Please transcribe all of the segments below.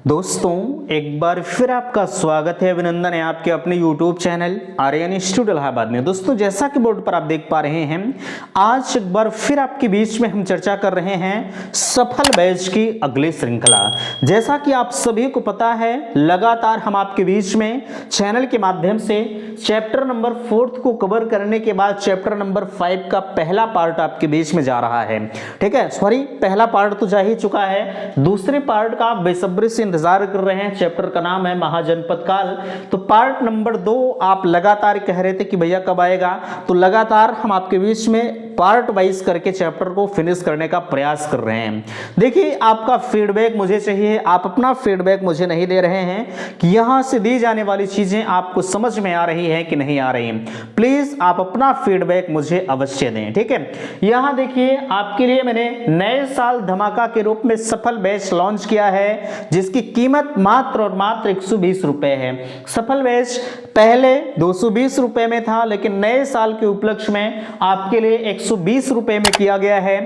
दोस्तों एक बार फिर आपका स्वागत है, अभिनंदन है आपके अपने YouTube channel Aryan institute Allahabad में। दोस्तों जैसा कि बोर्ड पर आप देख पा रहे हैं, आज एक बार फिर आपके बीच में हम चर्चा कर रहे हैं सफल बैच की अगली श्रृंखला। जैसा कि आप सभी को पता है, लगातार हम आपके बीच में चैनल के माध्यम से चैप्टर नंबर 4 को कवर करने के बाद चैप्टर नंबर 5 का पहला पार्ट आपके बीच में जा रहा है। ठीक है, सॉरी पहला पार्ट तो जा ही चुका है, दूसरे पार्ट का आप बेसब्री से इंतजार कर रहे हैं। चैप्टर का नाम है महाजनपद काल। तो पार्ट नंबर 2 आप लगातार कह रहे थे कि भैया कब आएगा, तो लगातार हम आपके बीच में पार्ट वाइज करके चैप्टर को फिनिश करने का प्रयास कर रहे हैं। देखिए आपका फीडबैक मुझे चाहिए, आप अपना फीडबैक मुझे नहीं दे रहे हैं कि यहां से दी जाने वाली चीजें आपको समझ में आ रही है कि नहीं आ रही हैं। प्लीज आप अपना फीडबैक मुझे अवश्य दें। ठीक है, यहां देखिए आपके लिए मैंने नए साल धमाका के रूप में सफल बैच लॉन्च किया है, जिसकी कीमत मात्र और मात्र 120 रुपए है। सफल बैच पहले 220 रुपए में था, लेकिन नए साल के उपलक्ष्य में आपके लिए 120 रुपए में किया गया है।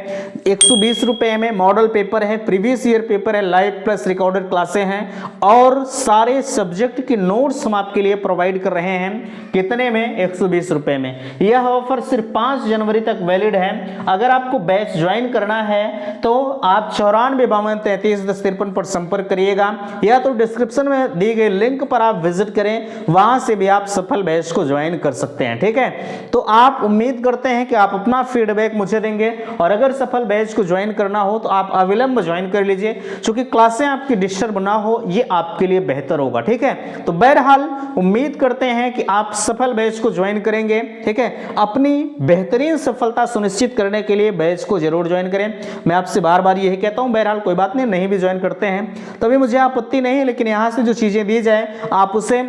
120 रुपए में मॉडल पेपर है, प्रीवियस ईयर पेपर है, लाइव प्लस रिकॉर्डेड क्लासें हैं और सारे सब्जेक्ट के नोट्स हम आपके लिए प्रोवाइड कर रहे हैं। कितने में? 120 रुपए में। यह ऑफर सिर्फ 5 जनवरी तक वैलिड है। अगर आपको बैच ज्वाइन करना है तो आप 9452331053 पर संपर्क करिएगा, या तो डिस्क्रिप्शन में दी गई लिंक पर आप विजिट करें, वहां से भी आप सफल बैच को ज्वाइन कर सकते हैं। ठीक है, तो आप उम्मीद करते हैं कि आप अपना फीडबैक मुझे देंगे, और अगर सफल बैच को ज्वाइन करना हो तो आप अविलंब ज्वाइन कर लीजिए, क्योंकि क्लासें आपकी डिस्टर्ब ना हो, ये आपके लिए बेहतर होगा। ठीक है, तो बहरहाल उम्मीद करते हैं कि आप सफल बैच को ज्वाइन करेंगे। ठीक है, अपनी बेहतरीन सफलता सुनिश्चित करने के लिए बैच को जरूर ज्वाइन करें। मैं आपसे बार बार यही कहता हूं, बहरहाल कोई बात नहीं भी ज्वाइन करते हैं तभी मुझे आपत्ति नहीं है, लेकिन यहां से जो चीजें दी जाए आप उसे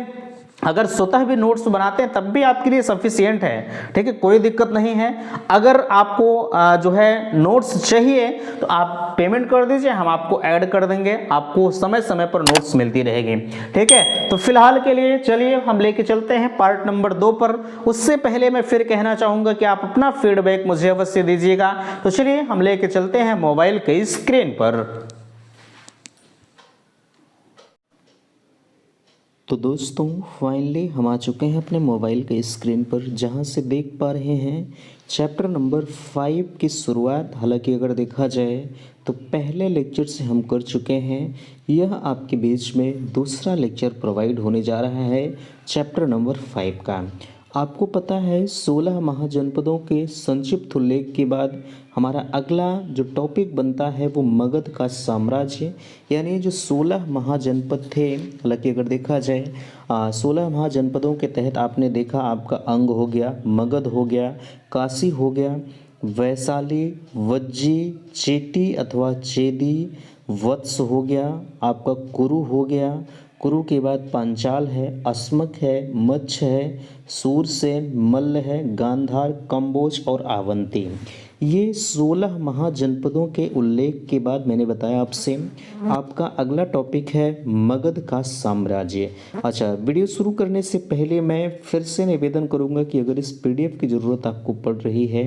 अगर स्वतः भी नोट्स बनाते हैं तब भी आपके लिए सफिशिएंट है। ठीक है, कोई दिक्कत नहीं है। अगर आपको जो है नोट्स चाहिए तो आप पेमेंट कर दीजिए, हम आपको ऐड कर देंगे, आपको समय समय पर नोट्स मिलती रहेगी। ठीक है, तो फिलहाल के लिए चलिए हम लेके चलते हैं पार्ट नंबर 2 पर। उससे पहले मैं फिर कहना चाहूंगा कि आप अपना फीडबैक मुझे अवश्य दीजिएगा। तो चलिए हम लेके चलते हैं मोबाइल की स्क्रीन पर। तो दोस्तों फाइनली हम आ चुके हैं अपने मोबाइल के स्क्रीन पर, जहां से देख पा रहे हैं चैप्टर नंबर 5 की शुरुआत। हालांकि अगर देखा जाए तो पहले लेक्चर से हम कर चुके हैं, यह आपके बीच में दूसरा लेक्चर प्रोवाइड होने जा रहा है चैप्टर नंबर 5 का। आपको पता है 16 महाजनपदों के संक्षिप्त उल्लेख के बाद हमारा अगला जो टॉपिक बनता है वो मगध का साम्राज्य, यानी जो 16 महाजनपद थे। हालांकि अगर देखा जाए 16 महाजनपदों के तहत आपने देखा आपका अंग हो गया, मगध हो गया, काशी हो गया, वैशाली, वज्जी, चेटी अथवा चेदी, वत्स हो गया, आपका कुरु हो गया, कुरु के बाद पांचाल है, अस्मक है, मच्छ है, सूरसेन, मल्ल है, गांधार, कंबोज और आवंती। ये 16 महाजनपदों के उल्लेख के बाद मैंने बताया आपसे आपका अगला टॉपिक है मगध का साम्राज्य। अच्छा, वीडियो शुरू करने से पहले मैं फिर से निवेदन करूंगा कि अगर इस पीडीएफ की ज़रूरत आपको पड़ रही है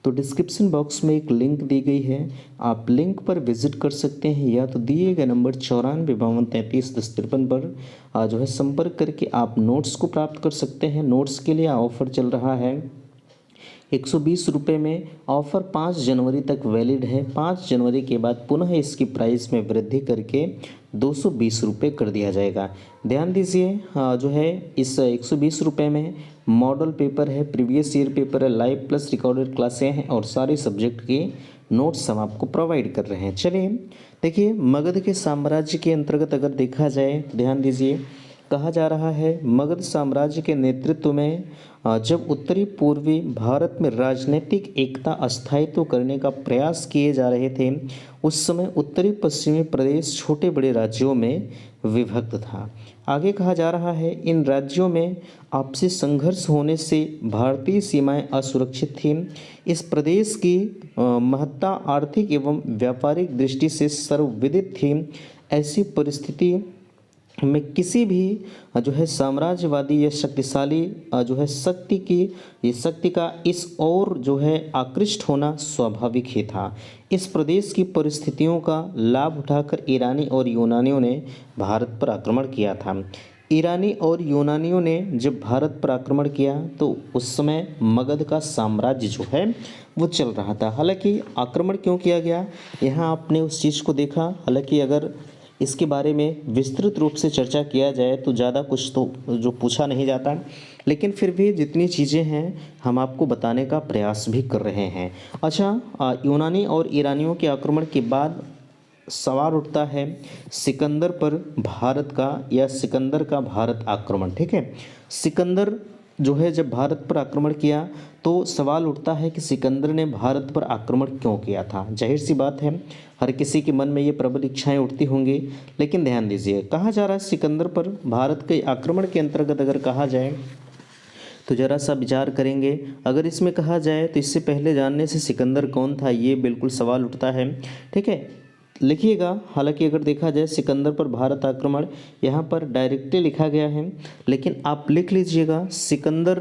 तो डिस्क्रिप्शन बॉक्स में एक लिंक दी गई है, आप लिंक पर विजिट कर सकते हैं, या तो दिए गए नंबर 9452331053 पर जो है संपर्क करके आप नोट्स को प्राप्त कर सकते हैं। नोट्स के लिए ऑफर चल रहा है 120 रुपये में। ऑफर 5 जनवरी तक वैलिड है। 5 जनवरी के बाद पुनः इसकी प्राइस में वृद्धि करके 220 रुपये कर दिया जाएगा। ध्यान दीजिए जो है इस 120 रुपये में मॉडल पेपर है, प्रीवियस ईयर पेपर है, लाइव प्लस रिकॉर्डेड क्लासें हैं और सारे सब्जेक्ट के नोट्स हम आपको प्रोवाइड कर रहे हैं। चलिए देखिए, मगध के साम्राज्य के अंतर्गत अगर देखा जाए, ध्यान दीजिए, कहा जा रहा है मगध साम्राज्य के नेतृत्व में जब उत्तरी पूर्वी भारत में राजनीतिक एकता स्थायित्व करने का प्रयास किए जा रहे थे, उस समय उत्तरी पश्चिमी प्रदेश छोटे बड़े राज्यों में विभक्त था। आगे कहा जा रहा है इन राज्यों में आपसी संघर्ष होने से भारतीय सीमाएं असुरक्षित थीं। इस प्रदेश की महत्ता आर्थिक एवं व्यापारिक दृष्टि से सर्वविदित थी। ऐसी परिस्थिति में किसी भी जो है साम्राज्यवादी या शक्तिशाली जो है शक्ति का इस ओर जो है आकृष्ट होना स्वाभाविक ही था। इस प्रदेश की परिस्थितियों का लाभ उठाकर ईरानी और यूनानियों ने भारत पर आक्रमण किया था। ईरानी और यूनानियों ने जब भारत पर आक्रमण किया तो उस समय मगध का साम्राज्य जो है वो चल रहा था। हालांकि आक्रमण क्यों किया गया, यहाँ आपने उस चीज़ को देखा। हालांकि अगर इसके बारे में विस्तृत रूप से चर्चा किया जाए तो ज़्यादा कुछ तो जो पूछा नहीं जाता, लेकिन फिर भी जितनी चीज़ें हैं हम आपको बताने का प्रयास भी कर रहे हैं। अच्छा, यूनानी और ईरानियों के आक्रमण के बाद सवाल उठता है सिकंदर पर भारत का या सिकंदर का भारत आक्रमण। ठीक है, सिकंदर जो है जब भारत पर आक्रमण किया तो सवाल उठता है कि सिकंदर ने भारत पर आक्रमण क्यों किया था। जाहिर सी बात है हर किसी के मन में ये प्रबल इच्छाएं उठती होंगी, लेकिन ध्यान दीजिए कहा जा रहा है सिकंदर पर भारत के आक्रमण के अंतर्गत अगर कहा जाए तो ज़रा सा विचार करेंगे। अगर इसमें कहा जाए तो इससे पहले जानने से सिकंदर कौन था ये बिल्कुल सवाल उठता है। ठीक है, लिखिएगा। हालांकि अगर देखा जाए सिकंदर पर भारत आक्रमण यहाँ पर डायरेक्टली लिखा गया है, लेकिन आप लिख लीजिएगा सिकंदर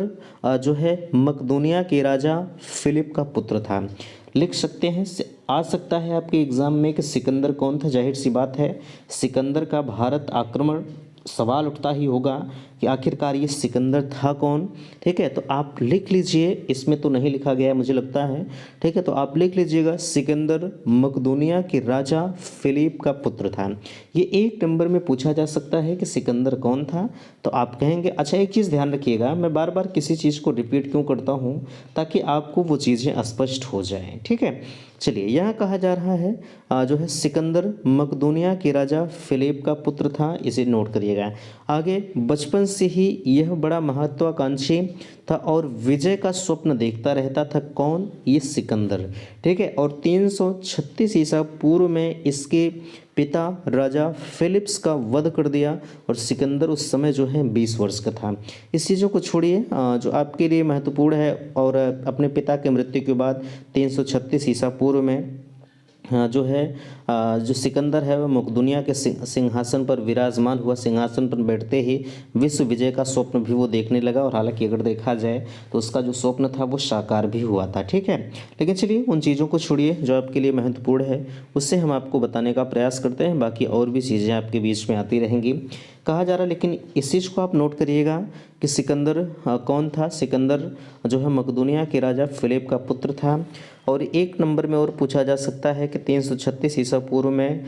जो है मकदूनिया के राजा फिलिप का पुत्र था। लिख सकते हैं, आ सकता है आपके एग्जाम में कि सिकंदर कौन था। जाहिर सी बात है सिकंदर का भारत आक्रमण सवाल उठता ही होगा कि आखिरकार ये सिकंदर था कौन। ठीक है, तो आप लिख लीजिए, इसमें तो नहीं लिखा गया है मुझे लगता है। ठीक है, तो आप लिख लीजिएगा सिकंदर मकदूनिया के राजा फिलिप का पुत्र था। ये एक नंबर में पूछा जा सकता है कि सिकंदर कौन था, तो आप कहेंगे। अच्छा, एक चीज़ ध्यान रखिएगा, मैं बार बार किसी चीज़ को रिपीट क्यों करता हूँ, ताकि आपको वो चीज़ें स्पष्ट हो जाएँ। ठीक है, चलिए यहाँ कहा जा रहा है जो है सिकंदर मकदूनिया के राजा फिलिप का पुत्र था, इसे नोट करिएगा। आगे, बचपन से ही यह बड़ा महत्वाकांक्षी था और विजय का स्वप्न देखता रहता था। कौन? ये सिकंदर। ठीक है, और 336 ईसा पूर्व में इसके पिता राजा फिलिप्स का वध कर दिया और सिकंदर उस समय जो है 20 वर्ष का था। इस चीज़ों को छोड़िए जो आपके लिए महत्वपूर्ण है, और अपने पिता की मृत्यु के बाद 336 ईसा पूर्व में जो है जो सिकंदर है वह मकदूनिया के सिंहासन पर विराजमान हुआ। सिंहासन पर बैठते ही विश्व विजय का स्वप्न भी वो देखने लगा, और हालांकि अगर देखा जाए तो उसका जो स्वप्न था वो साकार भी हुआ था। ठीक है, लेकिन चलिए उन चीज़ों को छोड़िए जो आपके लिए महत्वपूर्ण है, उससे हम आपको बताने का प्रयास करते हैं। बाकी और भी चीज़ें आपके बीच में आती रहेंगी कहा जा रहा है, लेकिन इस चीज़ को आप नोट करिएगा कि सिकंदर कौन था। सिकंदर जो है मकदूनिया के राजा फिलिप का पुत्र था। और एक नंबर में और पूछा जा सकता है कि 336 ईसा पूर्व में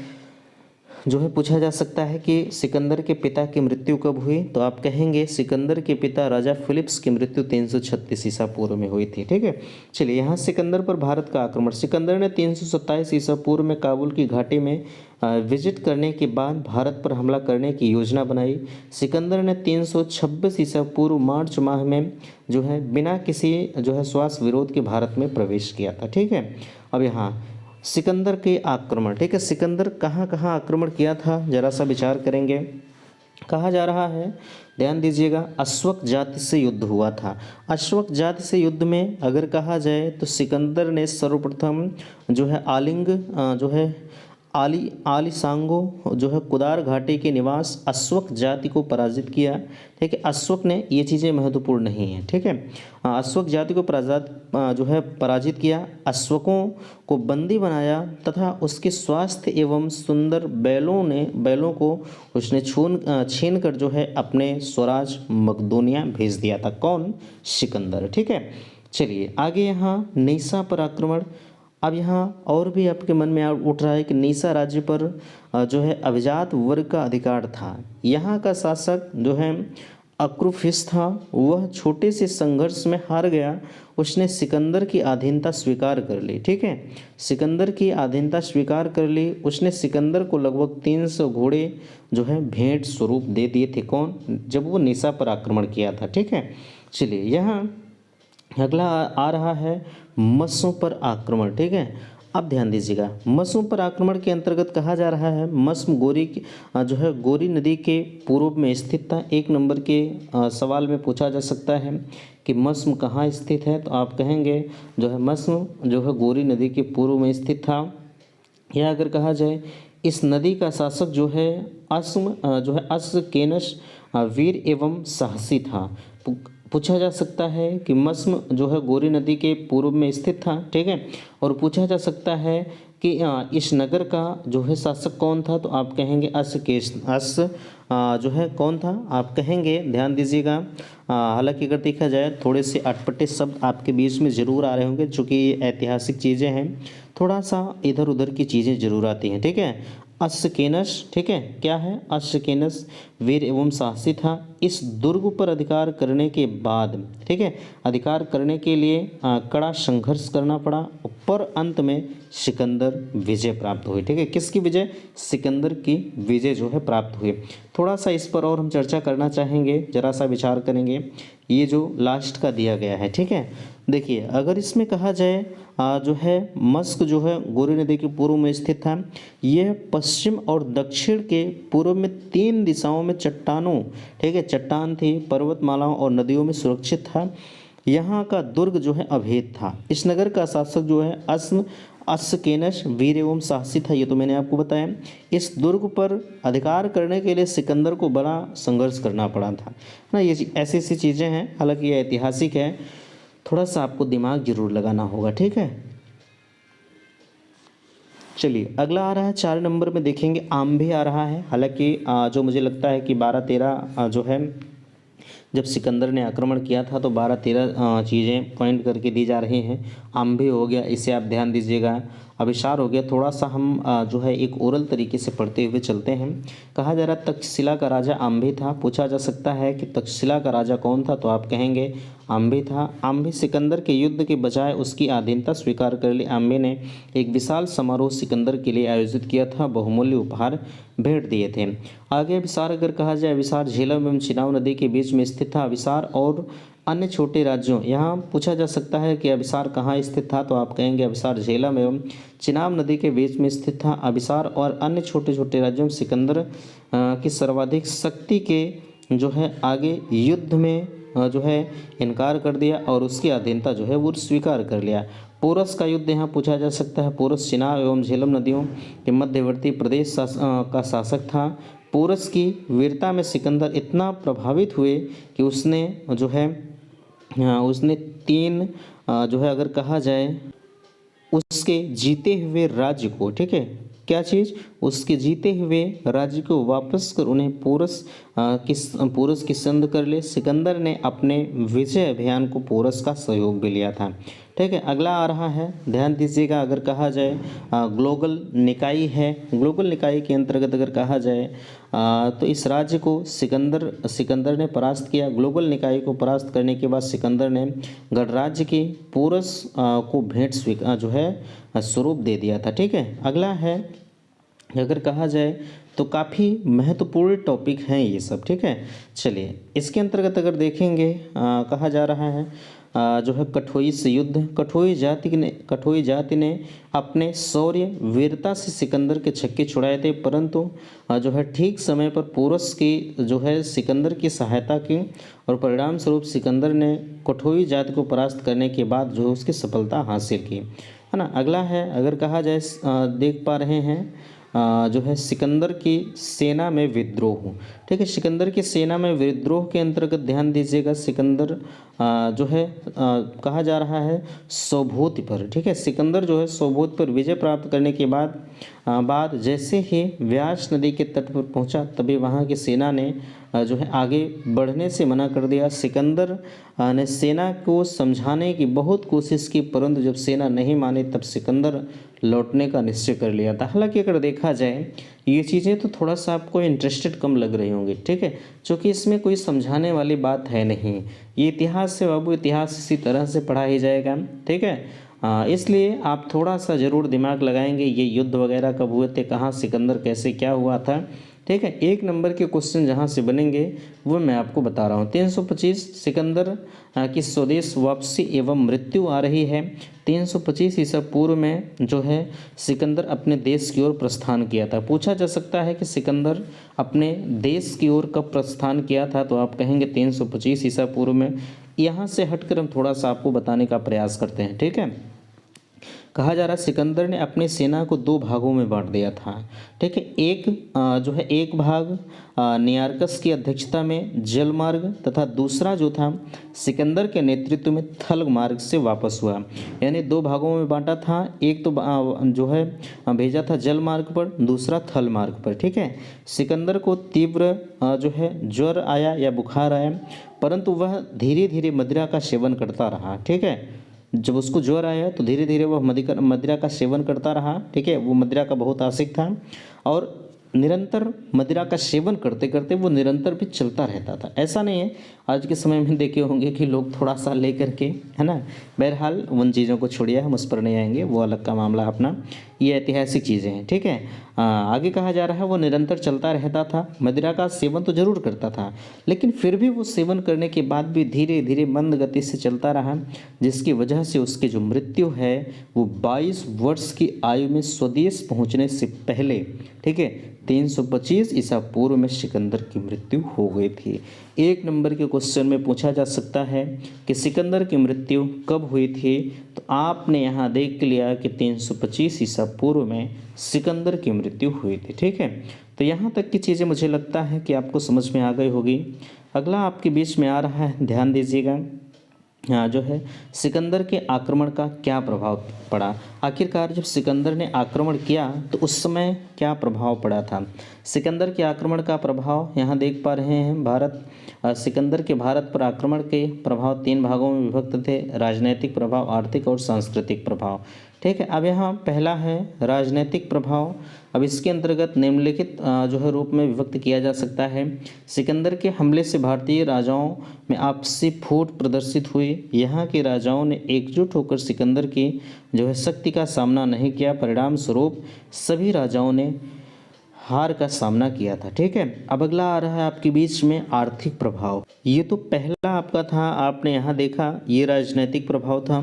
जो है पूछा जा सकता है कि सिकंदर के पिता की मृत्यु कब हुई, तो आप कहेंगे सिकंदर के पिता राजा फिलिप्स की मृत्यु 336 ईसा पूर्व में हुई थी। ठीक है, चलिए यहाँ सिकंदर पर भारत का आक्रमण। सिकंदर ने 327 ईसा पूर्व में काबुल की घाटी में विजिट करने के बाद भारत पर हमला करने की योजना बनाई। सिकंदर ने 326 ईसा पूर्व मार्च माह में जो है बिना किसी जो है श्वास विरोध के भारत में प्रवेश किया था। ठीक है, अब यहाँ सिकंदर के आक्रमण। ठीक है, सिकंदर कहाँ कहाँ आक्रमण किया था जरा सा विचार करेंगे। कहा जा रहा है, ध्यान दीजिएगा, अश्वक जाति से युद्ध हुआ था। अश्वक जाति से युद्ध में अगर कहा जाए तो सिकंदर ने सर्वप्रथम जो है आलिंग जो है आलिसांगो जो है कुदार घाटी के निवास अश्वक जाति को पराजित किया। ठीक है, अश्वक ने, ये चीज़ें महत्वपूर्ण नहीं है। ठीक है, अश्वक जाति को पराजित किया, अश्वकों को बंदी बनाया तथा उसके स्वास्थ्य एवं सुंदर बैलों को उसने छीन कर जो है अपने स्वराज मकदूनिया भेज दिया था। कौन? सिकंदर। ठीक है, चलिए आगे यहाँ निसा पर आक्रमण। अब यहाँ और भी आपके मन में उठ रहा है कि निसा राज्य पर जो है अभिजात वर्ग का अधिकार था। यहाँ का शासक जो है अक्रुफिस था, वह छोटे से संघर्ष में हार गया। उसने सिकंदर की अधीनता स्वीकार कर ली। ठीक है, सिकंदर की अधीनता स्वीकार कर ली। उसने सिकंदर को लगभग 300 घोड़े जो है भेंट स्वरूप दे दिए थे। कौन? जब वो निसा पर आक्रमण किया था। ठीक है, चलिए यहाँ अगला आ रहा है मस्सों पर आक्रमण। ठीक है, अब ध्यान दीजिएगा, मस्सों पर आक्रमण के अंतर्गत कहा जा रहा है मस्म जो है गोरी नदी के पूर्व में स्थित था। एक नंबर के सवाल में पूछा जा सकता है कि मस्म कहाँ स्थित है, तो आप कहेंगे जो है मस्म जो है गोरी नदी के पूर्व में स्थित था। या अगर कहा जाए इस नदी का शासक जो है अस्केनस वीर एवं साहसी था। पूछा जा सकता है कि मस्म जो है गोरी नदी के पूर्व में स्थित था, ठीक है। और पूछा जा सकता है कि इस नगर का जो है शासक कौन था, तो आप कहेंगे जो है कौन था, आप कहेंगे, ध्यान दीजिएगा। हालांकि अगर देखा जाए थोड़े से अटपटे शब्द आपके बीच में ज़रूर आ रहे होंगे, चूँकि ये ऐतिहासिक चीज़ें हैं, थोड़ा सा इधर उधर की चीज़ें ज़रूर आती हैं, ठीक है। अस्केनस, ठीक है, क्या है, अस्केनस वीर एवं साहसी था। इस दुर्ग पर अधिकार करने के बाद, ठीक है, अधिकार करने के लिए कड़ा संघर्ष करना पड़ा, पर अंत में सिकंदर विजय प्राप्त हुई, ठीक है। किसकी विजय? सिकंदर की विजय जो है प्राप्त हुई। थोड़ा सा इस पर और हम चर्चा करना चाहेंगे, जरा सा विचार करेंगे। ये जो लास्ट का दिया गया है, ठीक है, देखिए अगर इसमें कहा जाए जो है मस्क जो है गोरी नदी के पूर्व में स्थित था। यह पश्चिम और दक्षिण के पूर्व में 3 दिशाओं में चट्टानों, ठीक है, चट्टान थी, पर्वतमालाओं और नदियों में सुरक्षित था। यहाँ का दुर्ग जो है अभेद था। इस नगर का शासक जो है अस्केनस वीर एवं साहसी था, ये तो मैंने आपको बताया। इस दुर्ग पर अधिकार करने के लिए सिकंदर को बड़ा संघर्ष करना पड़ा था ना। ये ऐसी ऐसी चीज़ें हैं, हालांकि ये ऐतिहासिक है, थोड़ा सा आपको दिमाग जरूर लगाना होगा, ठीक है। चलिए अगला आ रहा है 4 नंबर में, देखेंगे आम्भे आ रहा है। हालांकि जो मुझे लगता है कि 12-13 जो है जब सिकंदर ने आक्रमण किया था तो 12-13 चीज़ें पॉइंट करके दी जा रही हैं। आम्भे हो गया, इसे आप ध्यान दीजिएगा। अभिसार हो गया। थोड़ा सा हम जो है एक ओरल तरीके से पढ़ते हुए चलते हैं। कहा जा रहा तक्षशिला का राजा आम्भे था। पूछा जा सकता है कि तक्षशिला का राजा कौन था, तो आप कहेंगे आम्भे था। आम्भे सिकंदर के युद्ध के बजाय उसकी अधीनता स्वीकार कर ली। आम्भे ने एक विशाल समारोह सिकंदर के लिए आयोजित किया था, बहुमूल्य उपहार भेंट दिए थे। आगे अभिसार अगर कहा जाए, अभिसार झेलम एवं चिनाब नदी के बीच में स्थित था। अभिसार और अन्य छोटे राज्यों, यहाँ पूछा जा सकता है कि अभिसार कहाँ स्थित था, तो आप कहेंगे अभिसार झेलम एवं चिनाब नदी के बीच में स्थित था। अभिसार और अन्य छोटे छोटे राज्यों में सिकंदर की सर्वाधिक शक्ति के जो है आगे युद्ध में जो है इनकार कर दिया और उसकी अधीनता जो है वो स्वीकार कर लिया। पोरस का युद्ध यहाँ पूछा जा सकता है। पोरस चिनाब एवं झेलम नदियों के मध्यवर्ती प्रदेश का शासक था। पोरस की वीरता में सिकंदर इतना प्रभावित हुए कि उसने 3 जो है अगर कहा जाए उसके जीते हुए राज्य को, ठीक है, क्या चीज़, उसके जीते हुए राज्य को वापस कर उन्हें पोरस की संध कर ले। सिकंदर ने अपने विजय अभियान को पोरस का सहयोग भी लिया था। ठीक है, अगला आ रहा है, ध्यान दीजिएगा। अगर कहा जाए ग्लोगल निकाय है। ग्लोगल निकाय के अंतर्गत अगर कहा जाए तो इस राज्य को सिकंदर ने परास्त किया। ग्लोगल निकाय को परास्त करने के बाद सिकंदर ने गणराज्य की पोरस को भेंट जो है स्वरूप दे दिया था। ठीक है, अगला है, अगर कहा जाए तो काफ़ी महत्वपूर्ण टॉपिक हैं ये सब। ठीक है, चलिए इसके अंतर्गत अगर देखेंगे कहा जा रहा है जो है कठोई से युद्ध। कठोई जाति ने अपने शौर्य वीरता से सिकंदर के छक्के छुड़ाए थे, परंतु जो है ठीक समय पर पोरस की जो है सिकंदर की सहायता की और परिणाम स्वरूप सिकंदर ने कठोई जाति को परास्त करने के बाद जो है उसकी सफलता हासिल की, है ना। अगला है, अगर कहा जाए देख पा रहे हैं जो है सिकंदर की सेना में विद्रोह। ठीक है, सिकंदर की सेना में विद्रोह के अंतर्गत ध्यान दीजिएगा। सिकंदर जो है कहा जा रहा है सोभूत पर। ठीक है, सिकंदर जो है सोभूत पर विजय प्राप्त करने के बाद जैसे ही व्यास नदी के तट पर पहुंचा, तभी वहां की सेना ने जो है आगे बढ़ने से मना कर दिया। सिकंदर ने सेना को समझाने की बहुत कोशिश की, परंतु जब सेना नहीं मानी तब सिकंदर लौटने का निश्चय कर लिया था। हालांकि अगर देखा जाए ये चीज़ें तो थोड़ा सा आपको इंटरेस्टेड कम लग रही होंगी, ठीक है, क्योंकि इसमें कोई समझाने वाली बात है नहीं। ये इतिहास से बाबू, इतिहास इसी तरह से पढ़ा ही जाएगा। ठीक है, इसलिए आप थोड़ा सा ज़रूर दिमाग लगाएंगे, ये युद्ध वगैरह कब हुए थे, कहाँ सिकंदर कैसे क्या हुआ था। ठीक है, 1 नंबर के क्वेश्चन जहाँ से बनेंगे वो मैं आपको बता रहा हूँ। 325 सिकंदर की स्वदेश वापसी एवं मृत्यु आ रही है। 325 ईसा पूर्व में जो है सिकंदर अपने देश की ओर प्रस्थान किया था। पूछा जा सकता है कि सिकंदर अपने देश की ओर कब प्रस्थान किया था, तो आप कहेंगे 325 ईसा पूर्व में। यहाँ से हटकर हम थोड़ा सा आपको बताने का प्रयास करते हैं। ठीक है, कहा जा रहा है सिकंदर ने अपनी सेना को दो भागों में बांट दिया था। ठीक है, एक जो है एक भाग नियार्कस की अध्यक्षता में जल मार्ग तथा दूसरा जो था सिकंदर के नेतृत्व में थल मार्ग से वापस हुआ। यानी दो भागों में बांटा था, एक तो जो है भेजा था जल मार्ग पर, दूसरा थल मार्ग पर। ठीक है, सिकंदर को तीव्र जो है ज्वर आया या बुखार आया, परंतु वह धीरे धीरे मदिरा का सेवन करता रहा। ठीक है, जब उसको ज्वर आया तो धीरे धीरे वह मदिरा का सेवन करता रहा। ठीक है, वो मदिरा का बहुत आशिक था और निरंतर मदिरा का सेवन करते करते वो निरंतर भी चलता रहता था। ऐसा नहीं है, आज के समय में देखे होंगे कि लोग थोड़ा सा ले करके, है ना। बहरहाल उन चीज़ों को छोड़िए, हम उस पर नहीं आएंगे, वो अलग का मामला अपना, ये ऐतिहासिक चीज़ें हैं। ठीक है, आगे कहा जा रहा है वो निरंतर चलता रहता था, मदिरा का सेवन तो जरूर करता था, लेकिन फिर भी वो सेवन करने के बाद भी धीरे धीरे मंद गति से चलता रहा, जिसकी वजह से उसकी जो मृत्यु है वो 22 वर्ष की आयु में स्वदेश पहुंचने से पहले, ठीक है, 325 ईसा पूर्व में सिकंदर की मृत्यु हो गई थी। एक नंबर के क्वेश्चन में पूछा जा सकता है कि सिकंदर की मृत्यु कब हुई थी, तो आपने यहाँ देख लिया कि 325 ईसा पूर्व में सिकंदर की मृत्यु हुई थी। ठीक है, तो यहाँ तक की चीज़ें मुझे लगता है कि आपको समझ में आ गई होगी। अगला आपके बीच में आ रहा है, ध्यान दीजिएगा, जो है सिकंदर के आक्रमण का क्या प्रभाव पड़ा। आखिरकार जब सिकंदर ने आक्रमण किया तो उस समय क्या प्रभाव पड़ा था। सिकंदर के आक्रमण का प्रभाव यहाँ देख पा रहे हैं। सिकंदर के भारत पर आक्रमण के प्रभाव तीन भागों में विभक्त थे, राजनैतिक प्रभाव, आर्थिक और सांस्कृतिक प्रभाव। ठीक है, अब यहाँ पहला है राजनैतिक प्रभाव। अब इसके अंतर्गत निम्नलिखित जो है रूप में विभक्त किया जा सकता है। सिकंदर के हमले से भारतीय राजाओं में आपसी फूट प्रदर्शित हुई। यहाँ के राजाओं ने एकजुट होकर सिकंदर की जो है शक्ति का सामना नहीं किया, परिणाम स्वरूप सभी राजाओं ने हार का सामना किया था। ठीक है, अब अगला आ रहा है आपके बीच में आर्थिक प्रभाव। ये तो पहला आपका था, आपने यहाँ देखा, ये राजनीतिक प्रभाव था।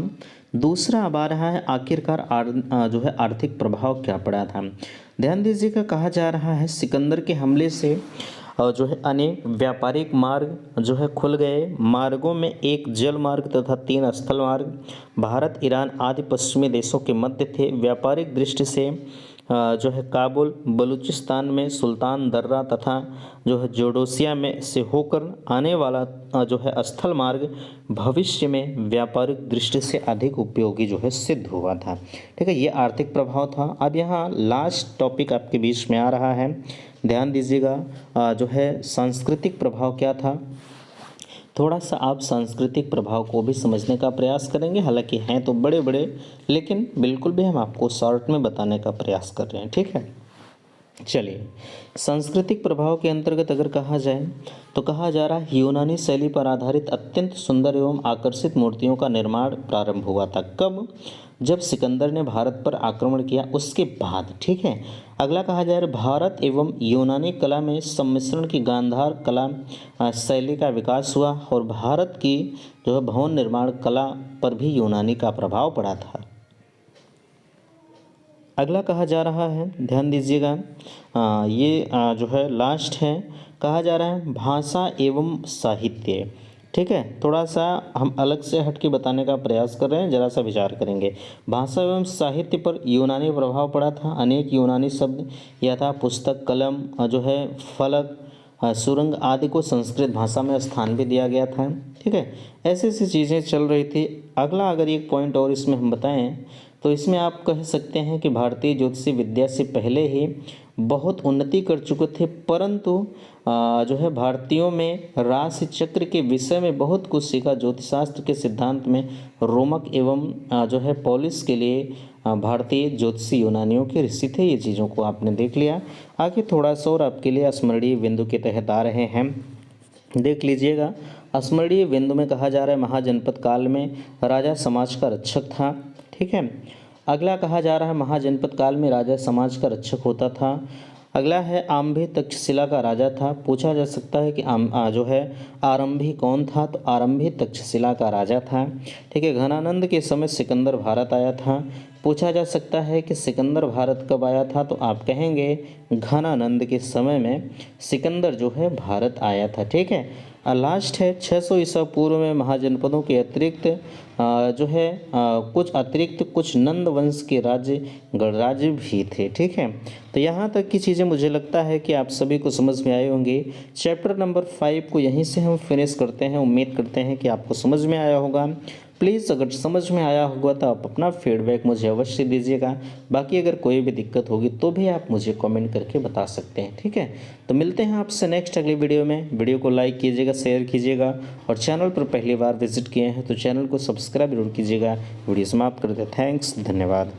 दूसरा अब आ रहा है आखिरकार जो है आर्थिक प्रभाव क्या पड़ा था। ध्यान दीजिएगा, कहा जा रहा है सिकंदर के हमले से जो है अनेक व्यापारिक मार्ग जो है खुल गए। मार्गों में एक जल मार्ग तथा 3 स्थल मार्ग भारत, ईरान आदि पश्चिमी देशों के मध्य थे। व्यापारिक दृष्टि से जो है काबुल, बलूचिस्तान में सुल्तान दर्रा तथा जो है जोडोसिया में से होकर आने वाला जो है स्थल मार्ग भविष्य में व्यापारिक दृष्टि से अधिक उपयोगी जो है सिद्ध हुआ था। ठीक है, ये आर्थिक प्रभाव था। अब यहाँ लास्ट टॉपिक आपके बीच में आ रहा है, ध्यान दीजिएगा, जो है सांस्कृतिक प्रभाव क्या था। थोड़ा सा आप सांस्कृतिक प्रभाव को भी समझने का प्रयास करेंगे, हालांकि हैं तो बड़े बड़े, लेकिन बिल्कुल भी हम आपको शॉर्ट में बताने का प्रयास कर रहे हैं। ठीक है, चलिए, सांस्कृतिक प्रभाव के अंतर्गत अगर कहा जाए तो कहा जा रहा है यूनानी शैली पर आधारित अत्यंत सुंदर एवं आकर्षित मूर्तियों का निर्माण प्रारंभ हुआ था। कब? जब सिकंदर ने भारत पर आक्रमण किया उसके बाद। ठीक है, अगला कहा जा रहा है भारत एवं यूनानी कला में सम्मिश्रण की गांधार कला शैली का विकास हुआ और भारत की जो है भवन निर्माण कला पर भी यूनानी का प्रभाव पड़ा था। अगला कहा जा रहा है, ध्यान दीजिएगा, ये जो है लास्ट है, कहा जा रहा है भाषा एवं साहित्य। ठीक है, थोड़ा सा हम अलग से हट के बताने का प्रयास कर रहे हैं, जरा सा विचार करेंगे। भाषा एवं साहित्य पर यूनानी प्रभाव पड़ा था। अनेक यूनानी शब्द यथा पुस्तक, कलम, जो है फलक, सुरंग आदि को संस्कृत भाषा में स्थान भी दिया गया था। ठीक है, ऐसी ऐसी चीज़ें चल रही थी। अगला अगर एक पॉइंट और इसमें हम बताएं तो इसमें आप कह सकते हैं कि भारतीय ज्योतिषी विद्या से पहले ही बहुत उन्नति कर चुके थे, परंतु जो है भारतीयों में राशि चक्र के विषय में बहुत कुछ सीखा। ज्योतिषशास्त्र के सिद्धांत में रोमक एवं जो है पॉलिस के लिए भारतीय ज्योतिषी यूनानियों के ऋषि थे। ये चीज़ों को आपने देख लिया। आगे थोड़ा सा और आपके लिए स्मरणीय बिंदु के तहत आ रहे हैं, देख लीजिएगा। स्मरणीय बिंदु में कहा जा रहा है महाजनपद काल में राजा समाज का रक्षक था। ठीक है, अगला कहा जा रहा है महाजनपद काल में राजा समाज का रक्षक होता था। अगला है आरंभी तक्षशिला का राजा था। पूछा जा सकता है कि जो है आरंभी कौन था, तो आरंभी तक्षशिला का राजा था। ठीक है, घनानंद के समय सिकंदर भारत आया था। पूछा जा सकता है कि सिकंदर भारत कब आया था, तो आप कहेंगे घनानंद के समय में सिकंदर जो है भारत आया था। ठीक है, लास्ट है 600 ईसा पूर्व में महाजनपदों के अतिरिक्त जो है कुछ अतिरिक्त कुछ नंद वंश के राज्य गणराज्य भी थे। ठीक है, तो यहाँ तक की चीज़ें मुझे लगता है कि आप सभी को समझ में आए होंगे। चैप्टर नंबर 5 को यहीं से हम फिनिश करते हैं। उम्मीद करते हैं कि आपको समझ में आया होगा। प्लीज़ अगर समझ में आया होगा तो आप अपना फीडबैक मुझे अवश्य दीजिएगा। बाकी अगर कोई भी दिक्कत होगी तो भी आप मुझे कमेंट करके बता सकते हैं। ठीक है, तो मिलते हैं आपसे नेक्स्ट अगली वीडियो में। वीडियो को लाइक कीजिएगा, शेयर कीजिएगा और चैनल पर पहली बार विजिट किए हैं तो चैनल को सब्सक्राइब जरूर कीजिएगा। वीडियो समाप्त करते हैं। थैंक्स, धन्यवाद।